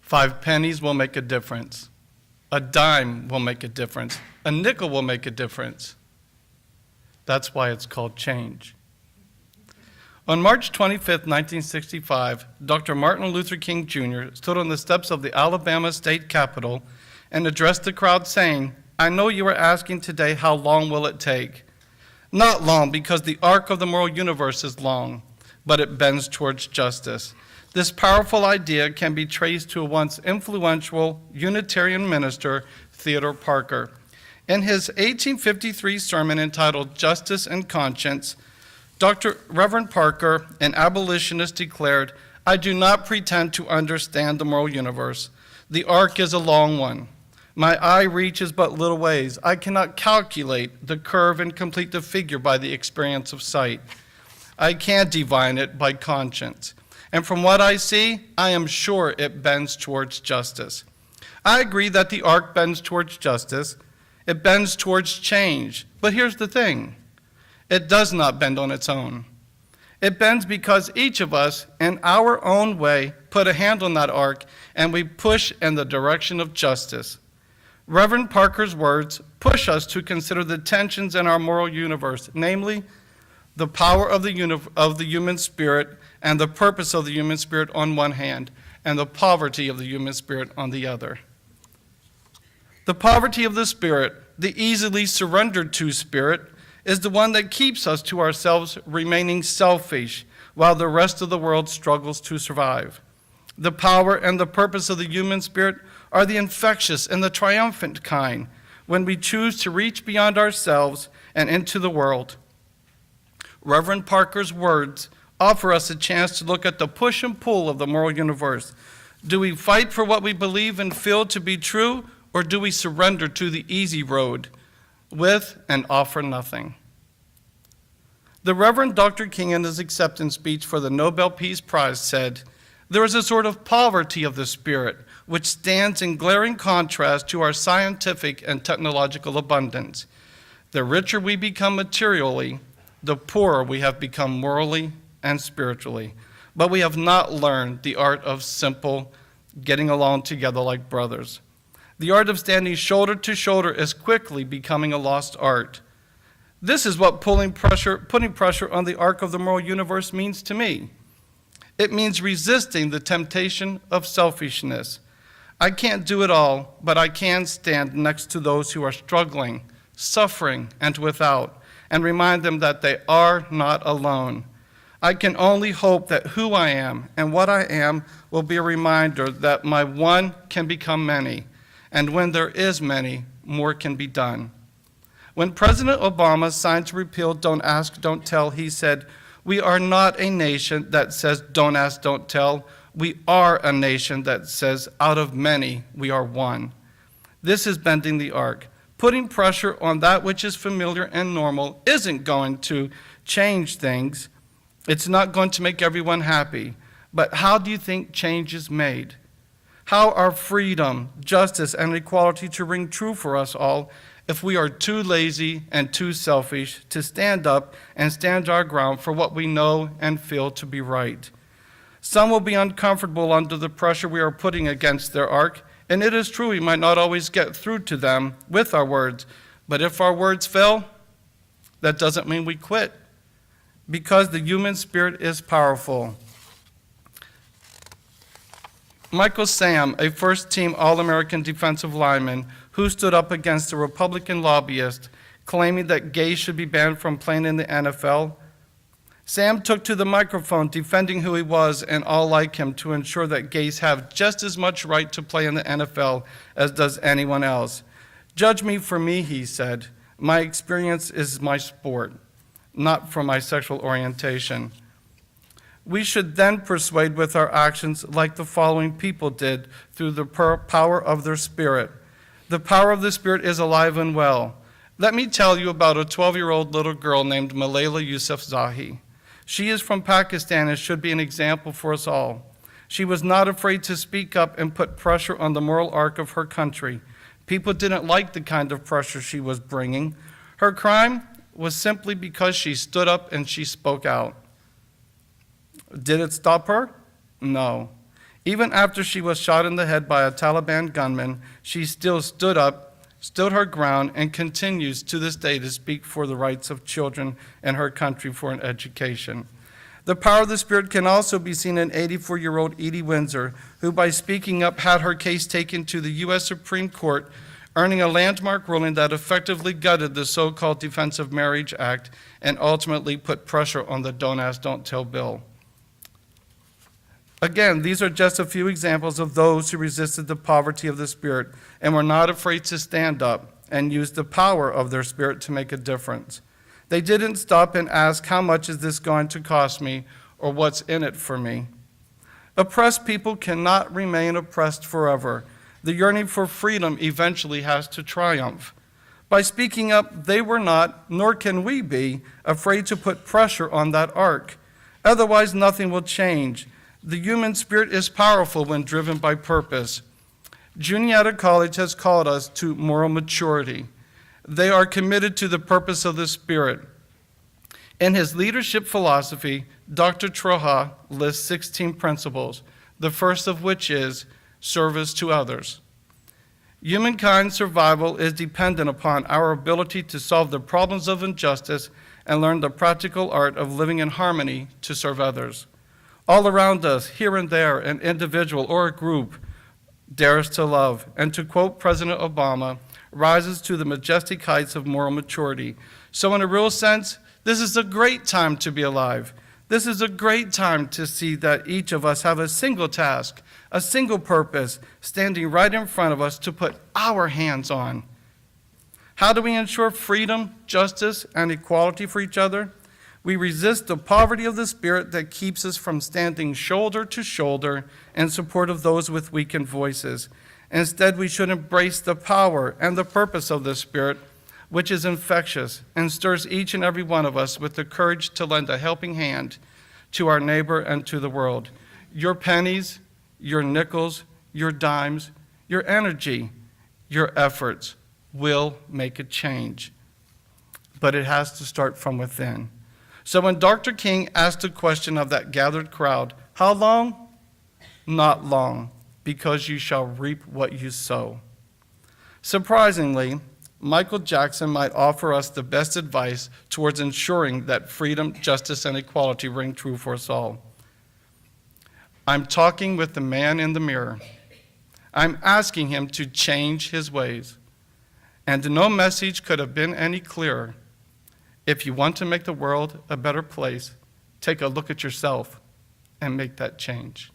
5 pennies will make a difference. A dime will make a difference. A nickel will make a difference. That's why it's called change. On March 25, 1965, Dr. Martin Luther King Jr. stood on the steps of the Alabama State Capitol and addressed the crowd saying, "I know you are asking today, how long will it take? Not long, because the arc of the moral universe is long, but it bends towards justice." This powerful idea can be traced to a once influential Unitarian minister, Theodore Parker. In his 1853 sermon entitled Justice and Conscience, Reverend Parker, an abolitionist, declared, "I do not pretend to understand the moral universe. The arc is a long one. My eye reaches but little ways. I cannot calculate the curve and complete the figure by the experience of sight. I can divine it by conscience. And from what I see, I am sure it bends towards justice." I agree that the arc bends towards justice. It bends towards change. But here's the thing. It does not bend on its own. It bends because each of us, in our own way, put a hand on that arc and we push in the direction of justice. Reverend Parker's words push us to consider the tensions in our moral universe, namely, the power of the human spirit and the purpose of the human spirit on one hand, and the poverty of the human spirit on the other. The poverty of the spirit, the easily surrendered to spirit, is the one that keeps us to ourselves, remaining selfish, while the rest of the world struggles to survive. The power and the purpose of the human spirit are the infectious and the triumphant kind, when we choose to reach beyond ourselves and into the world. Reverend Parker's words offer us a chance to look at the push and pull of the moral universe. Do we fight for what we believe and feel to be true, or do we surrender to the easy road with and offer nothing? The Reverend Dr. King, in his acceptance speech for the Nobel Peace Prize, said, "There is a sort of poverty of the spirit which stands in glaring contrast to our scientific and technological abundance. The richer we become materially, the poorer we have become morally and spiritually. But we have not learned the art of simple getting along together like brothers. The art of standing shoulder to shoulder is quickly becoming a lost art. This is what putting pressure on the arc of the moral universe means to me. It means resisting the temptation of selfishness. I can't do it all, but I can stand next to those who are struggling, suffering, and without, and remind them that they are not alone. I can only hope that who I am and what I am will be a reminder that my one can become many, and when there is many, more can be done." When President Obama signed to repeal Don't Ask, Don't Tell, he said, "We are not a nation that says don't ask, don't tell. We are a nation that says out of many, we are one." This is bending the arc. Putting pressure on that which is familiar and normal isn't going to change things. It's not going to make everyone happy. But how do you think change is made? How are freedom, justice, and equality to ring true for us all if we are too lazy and too selfish to stand up and stand our ground for what we know and feel to be right? Some will be uncomfortable under the pressure we are putting against their arc, and it is true we might not always get through to them with our words, but if our words fail, that doesn't mean we quit, because the human spirit is powerful. Michael Sam, a first-team All-American defensive lineman who stood up against a Republican lobbyist claiming that gays should be banned from playing in the NFL, Sam took to the microphone defending who he was and all like him to ensure that gays have just as much right to play in the NFL as does anyone else. "Judge me for me," he said. "My experience is my sport, not for my sexual orientation." We should then persuade with our actions like the following people did through the power of their spirit. The power of the spirit is alive and well. Let me tell you about a 12-year-old little girl named Malayla Yousafzai. She is from Pakistan and should be an example for us all. She was not afraid to speak up and put pressure on the moral arc of her country. People didn't like the kind of pressure she was bringing. Her crime was simply because she stood up and she spoke out. Did it stop her? No. Even after she was shot in the head by a Taliban gunman, she still stood her ground, and continues to this day to speak for the rights of children in her country for an education. The power of the Spirit can also be seen in 84-year-old Edie Windsor, who by speaking up had her case taken to the U.S. Supreme Court, earning a landmark ruling that effectively gutted the so-called Defense of Marriage Act and ultimately put pressure on the Don't Ask, Don't Tell bill. Again, these are just a few examples of those who resisted the poverty of the Spirit and were not afraid to stand up and use the power of their Spirit to make a difference. They didn't stop and ask, how much is this going to cost me, or what's in it for me? Oppressed people cannot remain oppressed forever. The yearning for freedom eventually has to triumph. By speaking up, they were not, nor can we be, afraid to put pressure on that arc. Otherwise, nothing will change. The human spirit is powerful when driven by purpose. Juniata College has called us to moral maturity. They are committed to the purpose of the Spirit. In his leadership philosophy, Dr. Troha lists 16 principles, the first of which is service to others. Humankind's survival is dependent upon our ability to solve the problems of injustice and learn the practical art of living in harmony to serve others. All around us, here and there, an individual or a group dares to love, and to quote President Obama, rises to the majestic heights of moral maturity. So in a real sense, this is a great time to be alive. This is a great time to see that each of us have a single task, a single purpose, standing right in front of us to put our hands on. How do we ensure freedom, justice, and equality for each other? We resist the poverty of the Spirit that keeps us from standing shoulder to shoulder in support of those with weakened voices. Instead, we should embrace the power and the purpose of the Spirit, which is infectious and stirs each and every one of us with the courage to lend a helping hand to our neighbor and to the world. Your pennies, your nickels, your dimes, your energy, your efforts will make a change. But it has to start from within. So when Dr. King asked the question of that gathered crowd, how long? Not long, because you shall reap what you sow. Surprisingly, Michael Jackson might offer us the best advice towards ensuring that freedom, justice, and equality ring true for us all. I'm talking with the man in the mirror. I'm asking him to change his ways. And no message could have been any clearer. If you want to make the world a better place, take a look at yourself and make that change.